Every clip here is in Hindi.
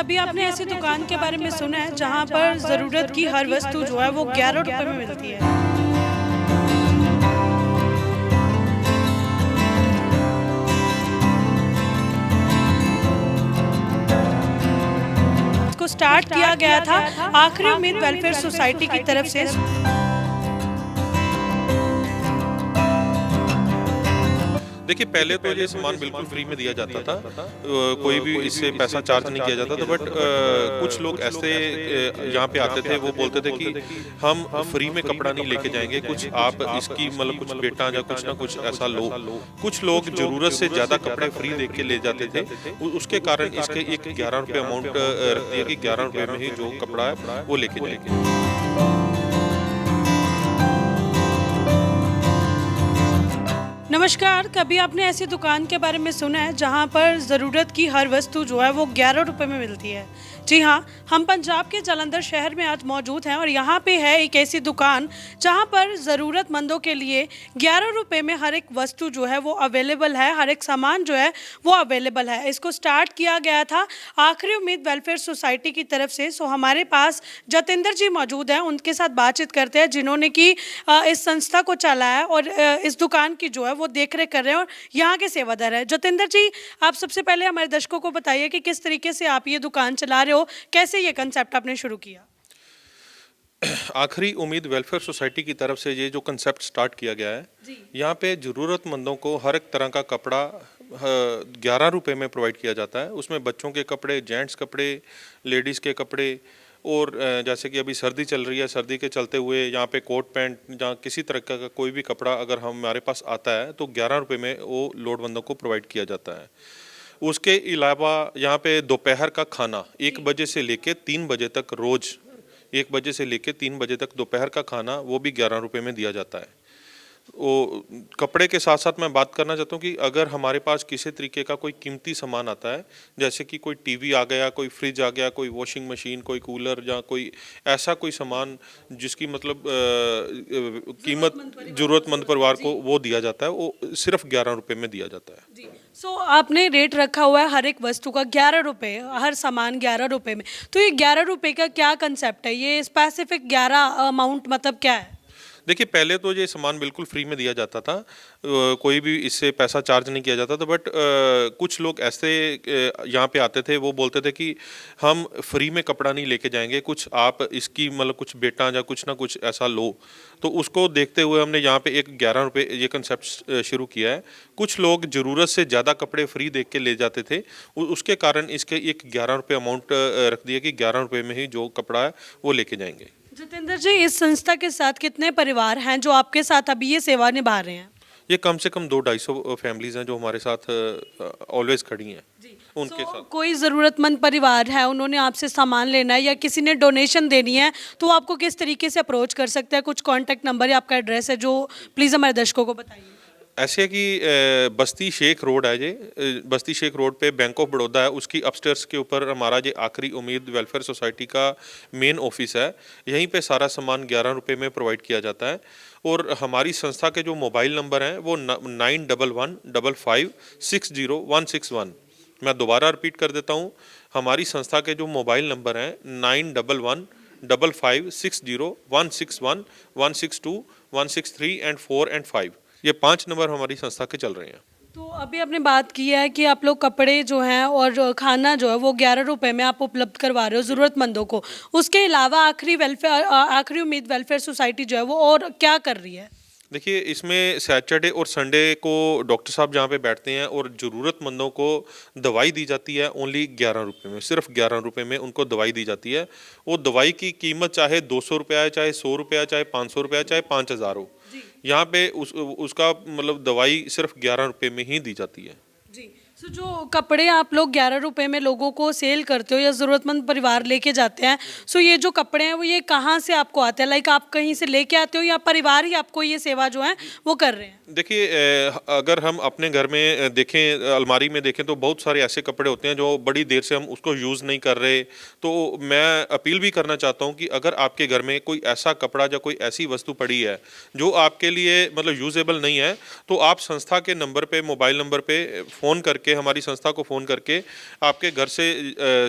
कभी आपने ऐसी दुकान के बारे में सुना है जहाँ पर ज़रूरत की हर वस्तु जो है वो 11 रुपए में मिलती है? इसको स्टार्ट किया गया था आखिरी उम्मीद वेलफेयर सोसाइटी की तरफ से। देखिए, पहले तो ये सामान बिल्कुल फ्री में दिया जाता था, कोई भी इससे पैसा चार्ज नहीं किया जाता था। बट कुछ लोग ऐसे यहाँ पे आते थे, वो बोलते थे कि हम फ्री में कपड़ा नहीं लेके जाएंगे, कुछ आप इसकी मतलब कुछ बेटा या कुछ ना कुछ ऐसा लो। कुछ लोग जरूरत से ज़्यादा कपड़े फ्री दे के ले जाते थे, उसके कारण इसके एक 11 रुपये अमाउंट रख दिया कि 11 रुपये में ही जो कपड़ा है वो लेके जाएंगे। नमस्कार, कभी आपने ऐसी दुकान के बारे में सुना है जहां पर ज़रूरत की हर वस्तु जो है वो 11 रुपए में मिलती है? जी हाँ, हम पंजाब के जालंधर शहर में आज मौजूद हैं और यहाँ पे है एक ऐसी दुकान जहाँ पर ज़रूरतमंदों के लिए 11 रुपए में हर एक वस्तु जो है वो अवेलेबल है, हर एक सामान जो है वो अवेलेबल है। इसको स्टार्ट किया गया था आखिरी उम्मीद वेलफेयर सोसाइटी की तरफ से। सो हमारे पास जतेंद्र जी मौजूद हैं, उनके साथ बातचीत करते हैं जिन्होंने कि इस संस्था को चलाया और इस दुकान की जो है वो देख रेख कर रहे हैं और यहाँ के सेवादार हैं। जतेंद्र जी, आप सबसे पहले हमारे दर्शकों को बताइए कि किस तरीके से आप ये दुकान चला रहे हो, कैसे ये कंसेप्ट आपने शुरू किया? आखिरी उम्मीद वेलफेयर सोसाइटी की तरफ से ये जो कंसेप्ट स्टार्ट किया गया है, यहाँ पे ज़रूरतमंदों को हर एक तरह का कपड़ा 11 रुपए में प्रोवाइड किया जाता है। उसमें बच्चों के कपड़े, जेंट्स कपड़े, लेडीज़ के कपड़े और जैसे कि अभी सर्दी चल रही है, सर्दी के चलते हुए यहाँ पे कोट पैंट या किसी तरह का कोई भी कपड़ा अगर हमारे पास आता है तो 11 रुपए में वो लोड़वंदों को प्रोवाइड किया जाता है। उसके अलावा यहाँ पे दोपहर का खाना 1 बजे से लेके 3 बजे तक, रोज़ 1 बजे से लेके 3 बजे तक दोपहर का खाना वो भी 11 रुपए में दिया जाता है। वो कपड़े के साथ साथ मैं बात करना चाहता हूँ कि अगर हमारे पास किसी तरीके का कोई कीमती सामान आता है, जैसे कि कोई टीवी आ गया, कोई फ्रिज आ गया, कोई वॉशिंग मशीन, कोई कूलर या कोई ऐसा कोई सामान जिसकी मतलब कीमत ज़रूरतमंद परिवार को वो दिया जाता है, वो सिर्फ 11 रुपए में दिया जाता है। सो आपने रेट रखा हुआ है हर एक वस्तु का 11 रुपए, हर सामान 11 रुपए में। तो ये 11 रुपए का क्या कंसेप्ट है? ये स्पेसिफिक 11 अमाउंट मतलब क्या है? देखिए, पहले तो ये सामान बिल्कुल फ्री में दिया जाता था, कोई भी इससे पैसा चार्ज नहीं किया जाता था। बट कुछ लोग ऐसे यहाँ पे आते थे, वो बोलते थे कि हम फ्री में कपड़ा नहीं लेके जाएंगे, कुछ आप इसकी मतलब कुछ बेटा या कुछ ना कुछ ऐसा लो। तो उसको देखते हुए हमने यहाँ पे एक 11 रुपये ये कंसेप्ट शुरू किया है। कुछ लोग ज़रूरत से ज़्यादा कपड़े फ्री देख के ले जाते थे, उसके कारण इसके एक 11 रुपये अमाउंट रख दिया कि 11 रुपये में ही जो कपड़ा है वो लेके जाएंगे। जतेंद्र जी, इस संस्था के साथ कितने परिवार हैं जो आपके साथ अभी ये सेवा निभा रहे हैं? ये कम से कम 200-250 फैमिलीज हैं जो हमारे साथ ऑलवेज खड़ी हैं। उनके साथ कोई ज़रूरतमंद परिवार है, उन्होंने आपसे सामान लेना है या किसी ने डोनेशन देनी है, तो आपको किस तरीके से अप्रोच कर सकते हैं? कुछ कॉन्टैक्ट नंबर या आपका एड्रेस है जो प्लीज़ हमारे दर्शकों को बताइए। ऐसे है कि बस्ती शेख रोड है, ये बस्ती शेख रोड पे बैंक ऑफ बड़ौदा है, उसकी अपस्टेयर्स के ऊपर हमारा ये आखिरी उम्मीद वेलफेयर सोसाइटी का मेन ऑफिस है। यहीं पे सारा सामान 11 रुपये में प्रोवाइड किया जाता है। और हमारी संस्था के जो मोबाइल नंबर हैं वो 9115560161। मैं दोबारा रिपीट कर देता हूँ, हमारी संस्था के जो मोबाइल नंबर हैं 9115560161, 162, 163 एंड 4 एंड 5। ये 5 नंबर हमारी संस्था के चल रहे हैं। तो अभी आपने बात की है कि आप लोग कपड़े जो हैं और खाना जो है वो 11 रुपए में आप उपलब्ध करवा रहे हो ज़रूरतमंदों को। उसके अलावा आखिरी उम्मीद वेलफेयर सोसाइटी जो है वो और क्या कर रही है? देखिए, इसमें सैटरडे और संडे को डॉक्टर साहब जहाँ पे बैठते हैं और ज़रूरतमंदों को दवाई दी जाती है ओनली 11 रुपये में, सिर्फ 11 रुपये में उनको दवाई दी जाती है। वो दवाई की कीमत चाहे 200 रुपया है, चाहे 100 रुपया है, चाहे 500 रुपया है, चाहे 5000 हो, यहाँ पे उसका मतलब दवाई सिर्फ 11 रुपये में ही दी जाती है। जी। सो जो कपड़े आप लोग 11 रुपए में लोगों को सेल करते हो या ज़रूरतमंद परिवार लेके जाते हैं, सो ये जो कपड़े हैं वो ये कहाँ से आपको आते हैं? लाइक आप कहीं से लेके आते हो या परिवार ही आपको ये सेवा जो है वो कर रहे हैं? देखिए अगर हम अपने घर में देखें, अलमारी में देखें, तो बहुत सारे ऐसे कपड़े होते हैं जो बड़ी देर से हम उसको यूज़ नहीं कर रहे। तो मैं अपील भी करना चाहता हूँ कि अगर आपके घर में कोई ऐसा कपड़ा या कोई ऐसी वस्तु पड़ी है जो आपके लिए मतलब यूजेबल नहीं है, तो आप संस्था के नंबर पे, मोबाइल नंबर पे फ़ोन करके, हमारी संस्था को फ़ोन करके, आपके घर से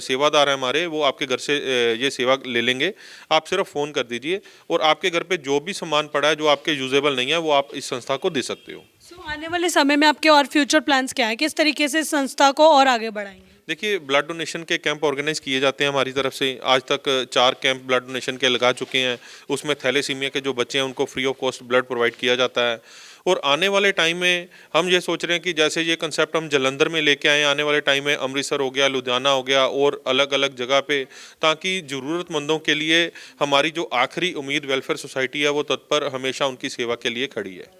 सेवादार हैं हमारे, वो आपके घर से ये सेवा ले लेंगे। आप सिर्फ फ़ोन कर दीजिए और आपके घर पे जो भी सामान पड़ा है जो आपके यूजेबल नहीं है, वो आप इस संस्था को दे सकते हो। सो आने वाले समय में आपके और फ्यूचर प्लान्स क्या हैं? किस तरीके से इस संस्था को और आगे बढ़ाएंगे? देखिए ब्लड डोनेशन के कैंप ऑर्गेनाइज किए जाते हैं हमारी तरफ से। आज तक 4 कैंप ब्लड डोनेशन के लगा चुके हैं। उसमें थैलेसीमिया के जो बच्चे हैं उनको free of cost blood provide किया जाता है। और आने वाले टाइम में हम ये सोच रहे हैं कि जैसे ये कंसेप्ट हम जलंधर में लेके आए, आने वाले टाइम में अमृतसर हो गया, लुधियाना हो गया और अलग-अलग जगह पे, ताकि ज़रूरतमंदों के लिए हमारी जो आखिरी उम्मीद वेलफेयर सोसाइटी है वो तत्पर हमेशा उनकी सेवा के लिए खड़ी है।